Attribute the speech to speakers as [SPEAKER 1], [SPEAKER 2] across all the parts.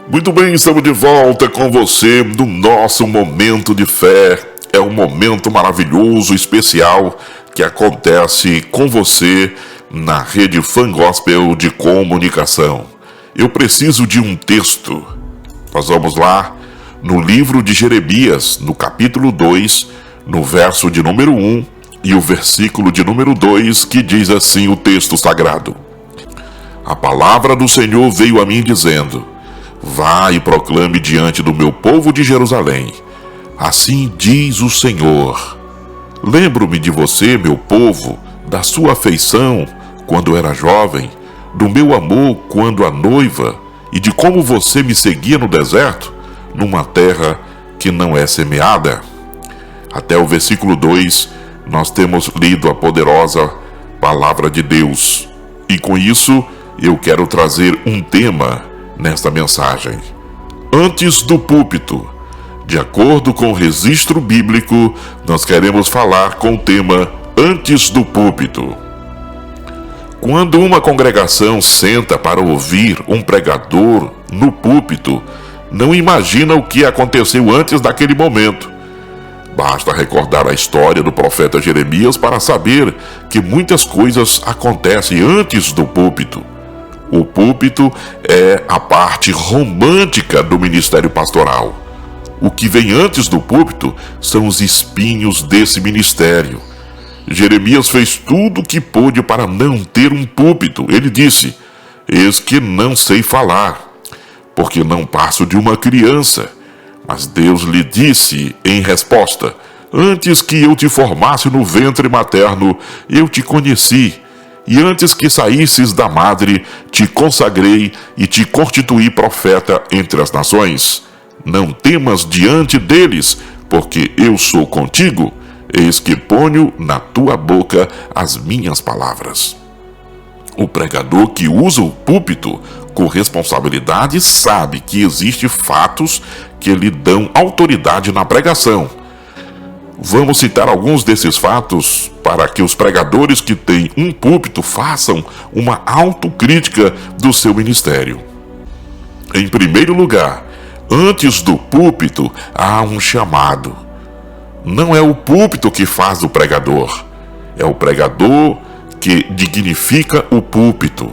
[SPEAKER 1] Muito bem, estamos de volta com você no nosso Momento de Fé. É um momento maravilhoso, especial, que acontece com você na Rede Fã Gospel de Comunicação. Eu preciso de um texto. Nós vamos lá no livro de Jeremias, no capítulo 2, no verso de número 1 e o versículo de número 2, que diz assim o texto sagrado. A palavra do Senhor veio a mim dizendo: vá e proclame diante do meu povo de Jerusalém. Assim diz o Senhor: lembro-me de você, meu povo, da sua afeição quando era jovem, do meu amor quando a noiva, e de como você me seguia no deserto, numa terra que não é semeada. Até o versículo 2, nós temos lido a poderosa palavra de Deus. E com isso, eu quero trazer um tema nesta mensagem. Antes do púlpito. De acordo com o registro bíblico, nós queremos falar com o tema Antes do púlpito. Quando uma congregação senta para ouvir um pregador no púlpito, não imagina o que aconteceu antes daquele momento. Basta recordar a história do profeta Jeremias para saber que muitas coisas acontecem antes do púlpito. O púlpito é a parte romântica do ministério pastoral. O que vem antes do púlpito são os espinhos desse ministério. Jeremias fez tudo o que pôde para não ter um púlpito. Ele disse: eis que não sei falar, porque não passo de uma criança. Mas Deus lhe disse em resposta: antes que eu te formasse no ventre materno, eu te conheci. E antes que saísses da madre, te consagrei e te constituí profeta entre as nações. Não temas diante deles, porque eu sou contigo. Eis que ponho na tua boca as minhas palavras. O pregador que usa o púlpito com responsabilidade sabe que existem fatos que lhe dão autoridade na pregação. Vamos citar alguns desses fatos para que os pregadores que têm um púlpito façam uma autocrítica do seu ministério. Em primeiro lugar, antes do púlpito há um chamado. Não é o púlpito que faz o pregador, é o pregador que dignifica o púlpito.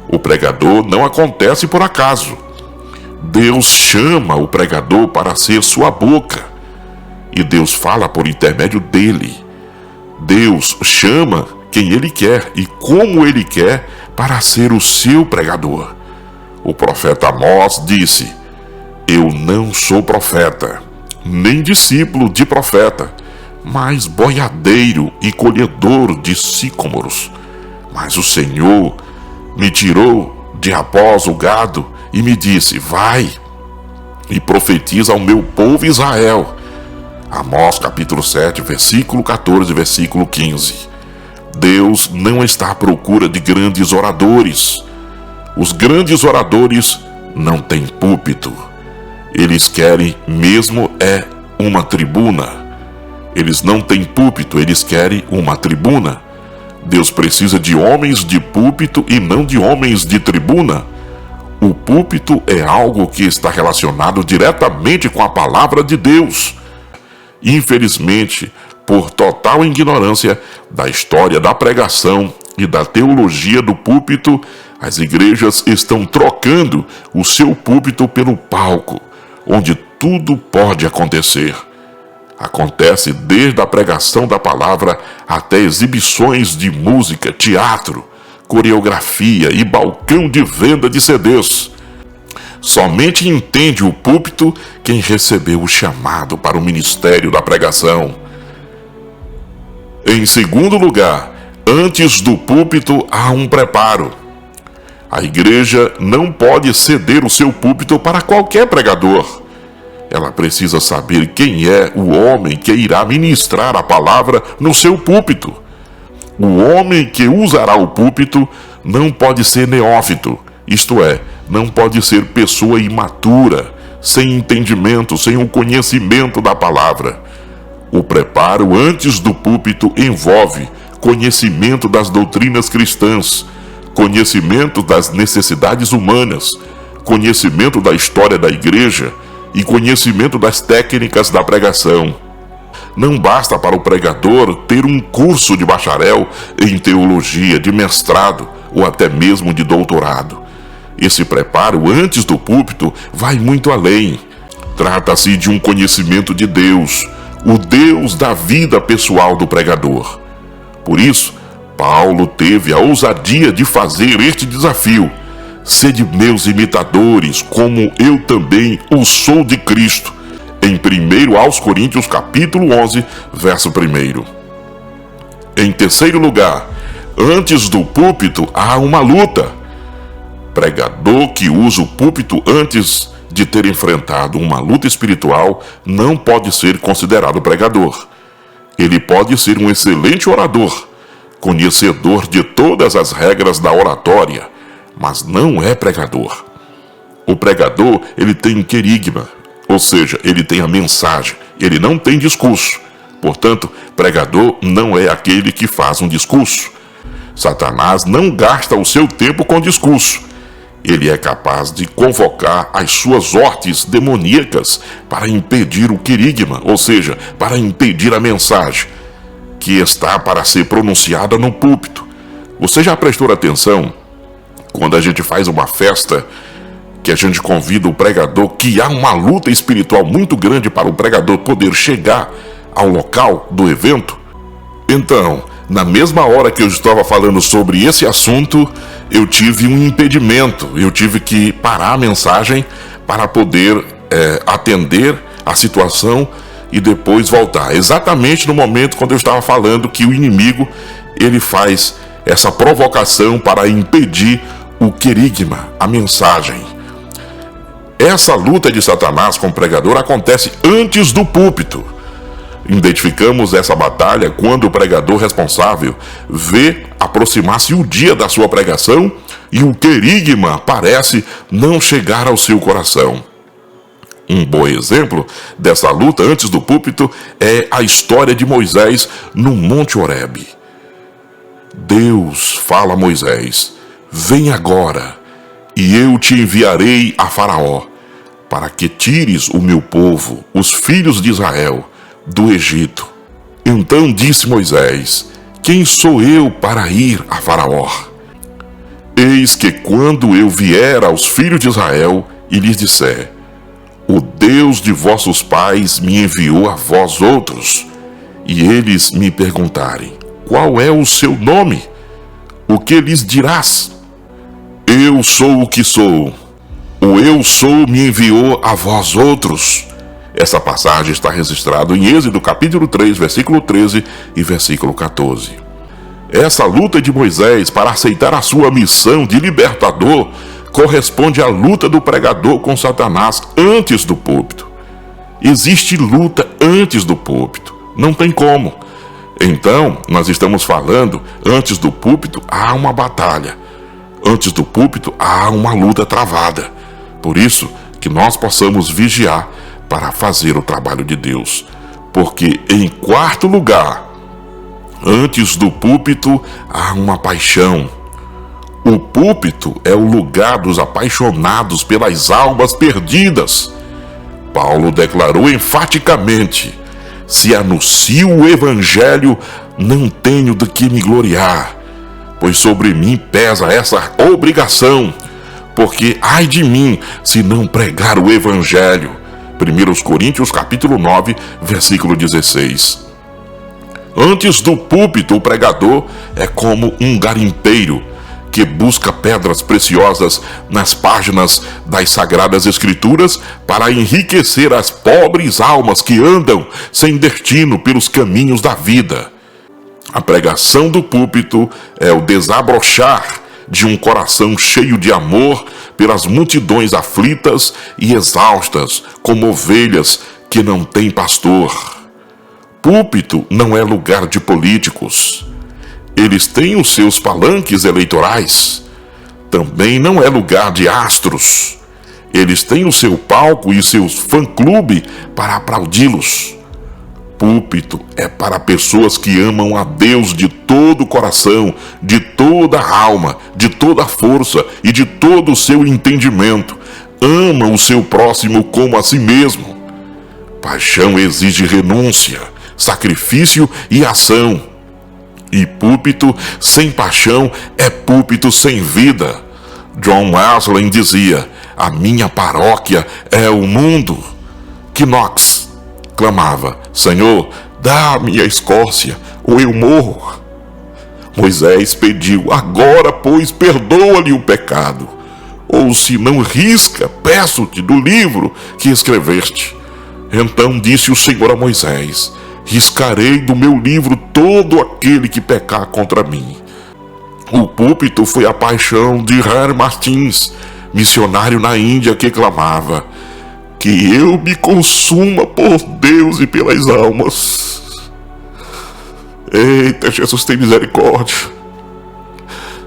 [SPEAKER 1] O pregador não acontece por acaso. Deus chama o pregador para ser sua boca. E Deus fala por intermédio dele. Deus chama quem ele quer e como ele quer para ser o seu pregador. O profeta Amós disse: eu não sou profeta, nem discípulo de profeta, mas boiadeiro e colhedor de sicômoros. Mas o Senhor me tirou de após o gado e me disse: vai e profetiza ao meu povo Israel. Amós capítulo 7, versículo 14 e versículo 15. Deus não está à procura de grandes oradores. Os grandes oradores não têm púlpito. Eles querem mesmo uma tribuna. Eles não têm púlpito, eles querem uma tribuna. Deus precisa de homens de púlpito e não de homens de tribuna. O púlpito é algo que está relacionado diretamente com a palavra de Deus. Infelizmente, por total ignorância da história da pregação e da teologia do púlpito, as igrejas estão trocando o seu púlpito pelo palco, onde tudo pode acontecer. Acontece desde a pregação da palavra até exibições de música, teatro, coreografia e balcão de venda de CDs. Somente entende o púlpito quem recebeu o chamado para o ministério da pregação. Em segundo lugar, antes do púlpito há um preparo. A igreja não pode ceder o seu púlpito para qualquer pregador. Ela precisa saber quem é o homem que irá ministrar a palavra no seu púlpito. O homem que usará o púlpito não pode ser neófito, isto é, não pode ser pessoa imatura, sem entendimento, sem o conhecimento da palavra. O preparo antes do púlpito envolve conhecimento das doutrinas cristãs, conhecimento das necessidades humanas, conhecimento da história da igreja e conhecimento das técnicas da pregação. Não basta para o pregador ter um curso de bacharel em teologia, de mestrado ou até mesmo de doutorado. Esse preparo antes do púlpito vai muito além. Trata-se de um conhecimento de Deus, o Deus da vida pessoal do pregador. Por isso, Paulo teve a ousadia de fazer este desafio: sede meus imitadores, como eu também o sou de Cristo. Em 1 aos Coríntios, capítulo 11, verso 1. Em terceiro lugar, antes do púlpito há uma luta. Pregador que usa o púlpito antes de ter enfrentado uma luta espiritual não pode ser considerado pregador. Ele pode ser um excelente orador, conhecedor de todas as regras da oratória, mas não é pregador. O pregador, ele tem querigma, ou seja, ele tem a mensagem, ele não tem discurso. Portanto, pregador não é aquele que faz um discurso. Satanás não gasta o seu tempo com discurso. Ele é capaz de convocar as suas hortes demoníacas para impedir o querigma, ou seja, para impedir a mensagem que está para ser pronunciada no púlpito. Você já prestou atenção quando a gente faz uma festa, que a gente convida o pregador, que há uma luta espiritual muito grande para o pregador poder chegar ao local do evento? Então, na mesma hora que eu estava falando sobre esse assunto, eu tive um impedimento. Eu tive que parar a mensagem para poder atender a situação e depois voltar. Exatamente no momento quando eu estava falando que o inimigo, ele faz essa provocação para impedir o querigma, a mensagem. Essa luta de Satanás com o pregador acontece antes do púlpito. Identificamos essa batalha quando o pregador responsável vê aproximar-se o dia da sua pregação e o querigma parece não chegar ao seu coração. Um bom exemplo dessa luta antes do púlpito é a história de Moisés no Monte Horebe. Deus fala a Moisés: vem agora, e eu te enviarei a Faraó, para que tires o meu povo, os filhos de Israel, do Egito. Então disse Moisés: quem sou eu para ir a Faraó? Eis que quando eu vier aos filhos de Israel e lhes disser: o Deus de vossos pais me enviou a vós outros, e eles me perguntarem: qual é o seu nome? O que lhes dirás? Eu sou o que sou. O eu sou me enviou a vós outros. Essa passagem está registrada em Êxodo capítulo 3, versículo 13 e versículo 14. Essa luta de Moisés para aceitar a sua missão de libertador corresponde à luta do pregador com Satanás antes do púlpito. Existe luta antes do púlpito, não tem como. Então, nós estamos falando, antes do púlpito há uma batalha. Antes do púlpito há uma luta travada. Por isso que nós possamos vigiar para fazer o trabalho de Deus. Porque, em quarto lugar, antes do púlpito há uma paixão. O púlpito é o lugar dos apaixonados pelas almas perdidas. Paulo declarou enfaticamente: se anuncio o evangelho, não tenho de que me gloriar, pois sobre mim pesa essa obrigação, porque ai de mim se não pregar o evangelho. 1 Coríntios capítulo 9, versículo 16. Antes do púlpito, o pregador é como um garimpeiro que busca pedras preciosas nas páginas das Sagradas Escrituras para enriquecer as pobres almas que andam sem destino pelos caminhos da vida. A pregação do púlpito é o desabrochar de um coração cheio de amor pelas multidões aflitas e exaustas, como ovelhas que não têm pastor. Púlpito não é lugar de políticos. Eles têm os seus palanques eleitorais. Também não é lugar de astros. Eles têm o seu palco e seus fã-clube para aplaudi-los. Púlpito é para pessoas que amam a Deus de todo o coração, de toda a alma, de toda a força e de todo o seu entendimento, ama o seu próximo como a si mesmo. Paixão exige renúncia, sacrifício e ação. E púlpito sem paixão é púlpito sem vida. John Wesley dizia: a minha paróquia é o mundo. Knox clamava: Senhor, dá-me a Escócia, ou eu morro. Moisés pediu: agora, pois, perdoa-lhe o pecado. Ou se não risca, peço-te do livro que escreveste. Então disse o Senhor a Moisés: riscarei do meu livro todo aquele que pecar contra mim. O púlpito foi a paixão de Harry Martins, missionário na Índia, que clamava: que eu me consuma por Deus e pelas almas. Eita, Jesus tem misericórdia.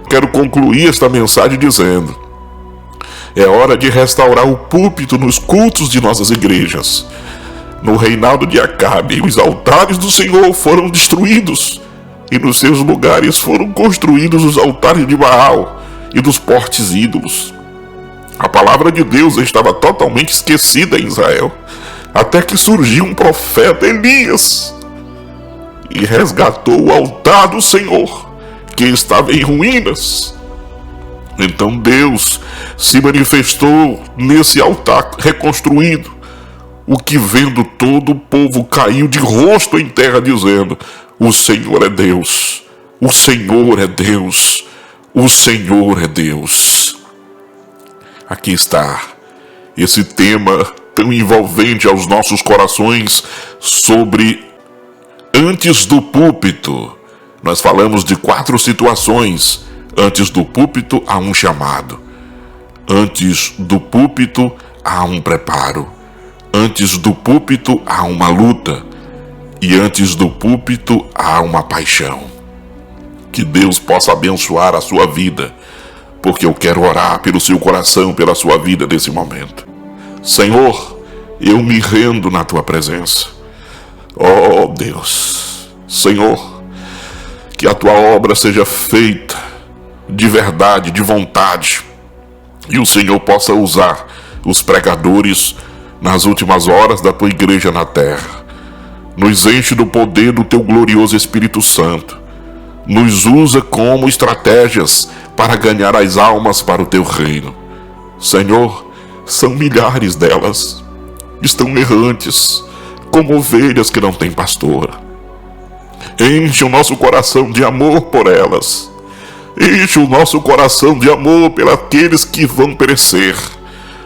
[SPEAKER 1] Quero concluir esta mensagem dizendo: é hora de restaurar o púlpito nos cultos de nossas igrejas. No reinado de Acabe, os altares do Senhor foram destruídos, e nos seus lugares foram construídos os altares de Baal e dos postes ídolos. A palavra de Deus estava totalmente esquecida em Israel, até que surgiu um profeta, Elias, e resgatou o altar do Senhor, que estava em ruínas. Então Deus se manifestou nesse altar reconstruído, o que vendo todo o povo caiu de rosto em terra, dizendo: o Senhor é Deus, o Senhor é Deus, o Senhor é Deus. Aqui está esse tema tão envolvente aos nossos corações sobre antes do púlpito. Nós falamos de 4 situações. Antes do púlpito há um chamado. Antes do púlpito há um preparo. Antes do púlpito há uma luta. E antes do púlpito há uma paixão. Que Deus possa abençoar a sua vida, porque eu quero orar pelo seu coração, pela sua vida nesse momento. Senhor, eu me rendo na tua presença. Oh Deus, Senhor, que a tua obra seja feita de verdade, de vontade, e o Senhor possa usar os pregadores nas últimas horas da tua igreja na terra. Nos enche do poder do teu glorioso Espírito Santo. Nos usa como estratégias para ganhar as almas para o teu reino. Senhor, são milhares delas. Estão errantes, como ovelhas que não têm pastor. Enche o nosso coração de amor por elas. Enche o nosso coração de amor por aqueles que vão perecer,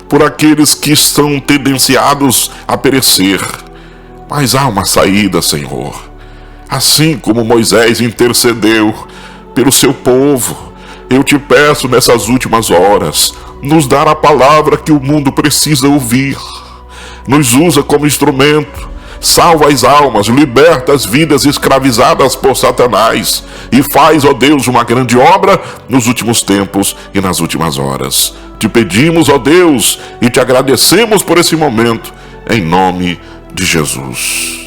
[SPEAKER 1] por aqueles que estão tendenciados a perecer. Mas há uma saída, Senhor. Assim como Moisés intercedeu pelo seu povo, eu te peço nessas últimas horas, nos dar a palavra que o mundo precisa ouvir. Nos usa como instrumento, salva as almas, liberta as vidas escravizadas por Satanás e faz, ó Deus, uma grande obra nos últimos tempos e nas últimas horas. Te pedimos, ó Deus, e te agradecemos por esse momento, em nome de Jesus.